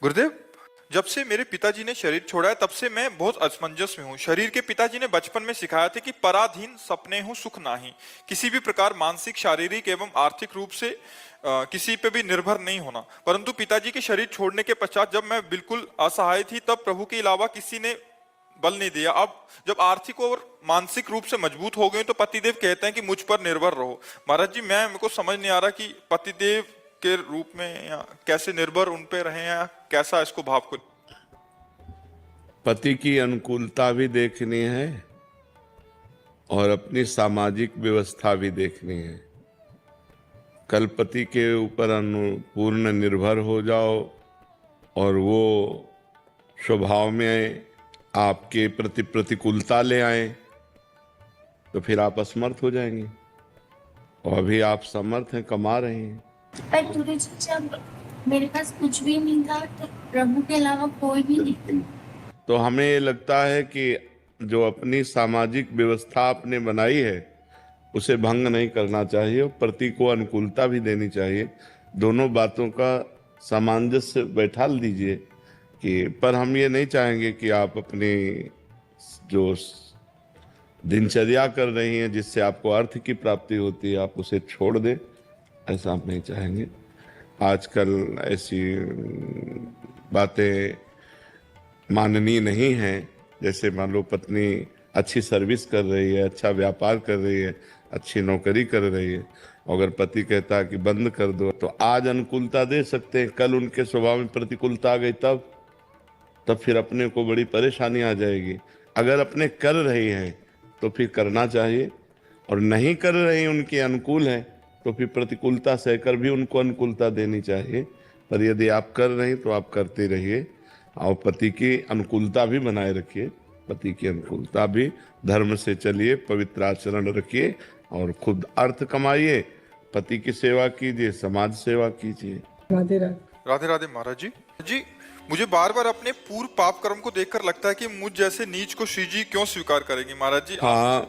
गुरुदेव, जब से मेरे पिताजी ने शरीर छोड़ा है तब से मैं बहुत असमंजस में हूँ। शरीर के पिताजी ने बचपन में सिखाया था कि पराधीन सपने हो सुख नाही। किसी भी प्रकार मानसिक, शारीरिक एवं आर्थिक रूप से किसी पे भी निर्भर नहीं होना। परंतु पिताजी के शरीर छोड़ने के पश्चात जब मैं बिल्कुल असहाय थी तब प्रभु के अलावा किसी ने बल नहीं दिया। अब जब आर्थिक और मानसिक रूप से मजबूत हो गए तो पतिदेव कहते हैं कि मुझ पर निर्भर रहो। महाराज जी, मेरे को समझ नहीं आ रहा कि पतिदेव के रूप में या कैसे निर्भर उन पे रहे या कैसा इसको भाव को। पति की अनुकूलता भी देखनी है और अपनी सामाजिक व्यवस्था भी देखनी है। कल पति के ऊपर पूर्ण निर्भर हो जाओ और वो स्वभाव में आपके प्रति प्रतिकूलता ले आए तो फिर आप असमर्थ हो जाएंगे। और अभी आप समर्थ हैं, कमा रहे हैं। पर गुरु जी, जब मेरे पास कुछ भी नहीं था तो प्रभु के अलावा कोई भी नहीं था। तो हमें ये लगता है कि जो अपनी सामाजिक व्यवस्था आपने बनाई है उसे भंग नहीं करना चाहिए और पति को अनुकूलता भी देनी चाहिए। दोनों बातों का सामंजस्य बैठा दीजिए कि पर हम ये नहीं चाहेंगे कि आप अपनी जो दिनचर्या कर रही हैं जिससे आपको अर्थ की प्राप्ति होती है आप उसे छोड़ दें, ऐसा हम नहीं चाहेंगे। आजकल ऐसी बातें माननीय नहीं है। जैसे मान लो पत्नी अच्छी सर्विस कर रही है, अच्छा व्यापार कर रही है, अच्छी नौकरी कर रही है, अगर पति कहता है कि बंद कर दो तो आज अनुकूलता दे सकते हैं, कल उनके स्वभाव में प्रतिकूलता आ गई तब फिर अपने को बड़ी परेशानी आ जाएगी। अगर अपने कर रही हैं तो फिर करना चाहिए और नहीं कर रही उनके अनुकूल है तो फिर प्रतिकूलता सहकर भी उनको अनुकूलता देनी चाहिए। पर यदि आप कर रहे हैं तो आप करते रहिए और पति की अनुकूलता भी बनाए रखिए। पति की अनुकूलता भी, धर्म से चलिए, पवित्र आचरण रखिए और खुद अर्थ कमाइए। पति की सेवा कीजिए, समाज सेवा कीजिए। राधे राधे। राधे राधे महाराज जी। जी, मुझे बार बार अपने पूर्व पाप कर्म को देखकर लगता है कि मुझ जैसे नीच को श्री जी क्यों स्वीकार करेंगे। महाराज जी, हाँ,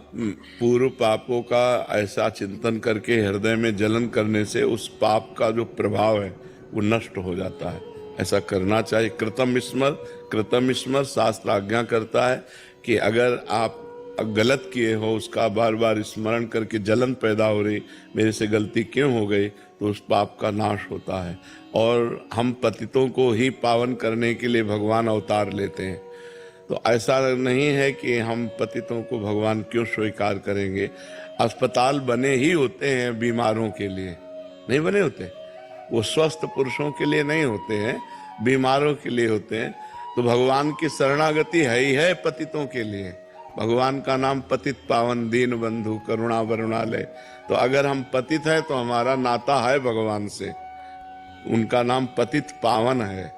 पूर्व पापों का ऐसा चिंतन करके हृदय में जलन करने से उस पाप का जो प्रभाव है वो नष्ट हो जाता है। ऐसा करना चाहिए। कृतम स्मर शास्त्र आज्ञा करता है कि अगर आप गलत किए हो उसका बार बार स्मरण करके जलन पैदा हो रही, मेरे से गलती क्यों हो गई, तो उस पाप का नाश होता है। और हम पतितों को ही पावन करने के लिए भगवान अवतार लेते हैं। तो ऐसा नहीं है कि हम पतितों को भगवान क्यों स्वीकार करेंगे। अस्पताल बने ही होते हैं बीमारों के लिए, नहीं बने होते। वो स्वस्थ पुरुषों के लिए नहीं होते हैं, बीमारों के लिए होते हैं। तो भगवान की शरणागति है ही है पतितों के लिए। भगवान का नाम पतित पावन दीन बंधु करुणा वरुणालय। तो अगर हम पतित हैं तो हमारा नाता है भगवान से, उनका नाम पतित पावन है।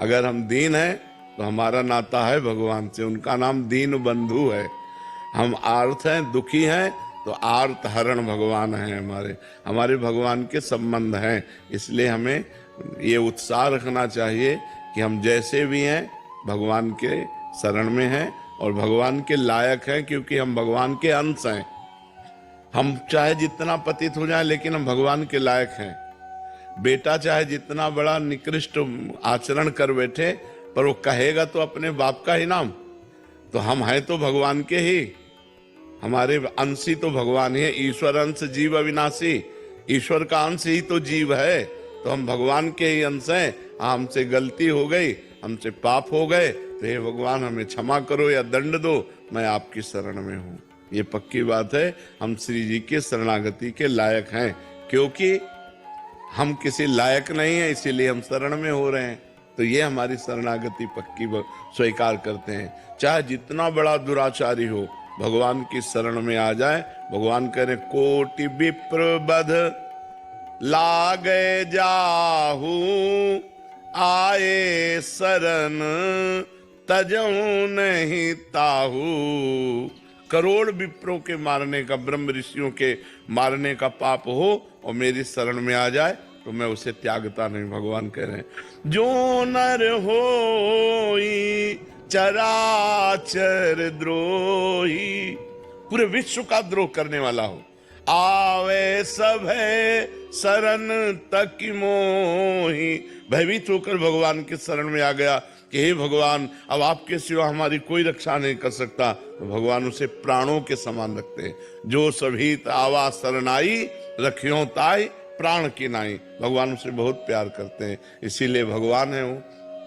अगर हम दीन हैं तो हमारा नाता है भगवान से, उनका नाम दीन बंधु है। हम आर्त हैं, दुखी हैं तो आर्त हरण भगवान हैं। हमारे भगवान के संबंध हैं। इसलिए हमें ये उत्साह रखना चाहिए कि हम जैसे भी हैं भगवान के शरण में हैं और भगवान के लायक हैं, क्योंकि हम भगवान के अंश हैं। हम चाहे जितना पतित हो जाए लेकिन हम भगवान के लायक हैं। बेटा चाहे जितना बड़ा निकृष्ट आचरण कर बैठे पर वो कहेगा तो अपने बाप का ही नाम, तो हम हैं तो भगवान के ही, हमारे अंश ही तो भगवान ही है। ईश्वर अंश जीव अविनाशी, ईश्वर का अंश ही तो जीव है। तो हम भगवान के ही अंश हैं। हमसे गलती हो गई, हमसे पाप हो गए तो हे भगवान हमें क्षमा करो या दंड दो, मैं आपकी शरण में हूँ। ये पक्की बात है, हम श्री जी के शरणागति के लायक हैं। क्योंकि हम किसी लायक नहीं है इसीलिए हम शरण में हो रहे हैं। तो ये हमारी शरणागति पक्की स्वीकार करते हैं। चाहे जितना बड़ा दुराचारी हो, भगवान की शरण में आ जाए। भगवान कह रहे कोटि विप्र बध लागे जाहू, आए शरण तजऊ नहीं ताहू। करोड़ विप्रों के मारने का, ब्रह्म ऋषियों के मारने का पाप हो और मेरी शरण में आ जाए तो मैं उसे त्यागता नहीं। भगवान कह रहे हैं जो नर होई चराचर द्रोही, पूरे विश्व का द्रोह करने वाला हो, आवे सब है शरण तक मोही। भयभीत होकर भगवान के शरण में आ गया कि हे भगवान, अब आपके सिवा हमारी कोई रक्षा नहीं कर सकता। तो भगवान उसे प्राणों के समान रखते हैं। जो सभीत आवा शरणाई, रखियो ताई प्राण की नाई। भगवान उसे बहुत प्यार करते हैं, इसीलिए भगवान है वो।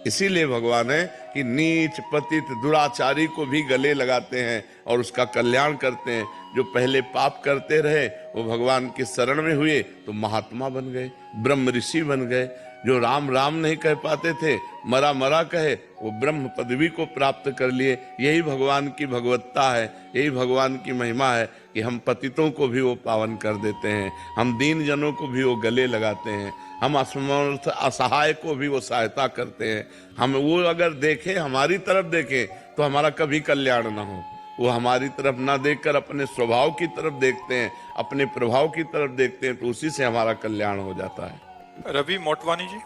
इसीलिए भगवान है कि नीच पतित दुराचारी को भी गले लगाते हैं और उसका कल्याण करते हैं। जो पहले पाप करते रहे वो भगवान के शरण में हुए तो महात्मा बन गए, ब्रह्म ऋषि बन गए। जो राम राम नहीं कह पाते थे, मरा मरा कहे, वो ब्रह्म पदवी को प्राप्त कर लिए। यही भगवान की भगवत्ता है, यही भगवान की महिमा है कि हम पतितों को भी वो पावन कर देते हैं, हम दीन जनों को भी वो गले लगाते हैं, हम असमर्थ असहाय को भी वो सहायता करते हैं। हम वो अगर देखें, हमारी तरफ देखें तो हमारा कभी कल्याण ना हो। वो हमारी तरफ ना देखकर अपने स्वभाव की तरफ देखते हैं, अपने प्रभाव की तरफ देखते हैं, तो उसी से हमारा कल्याण हो जाता है। रवि मोटवानी जी।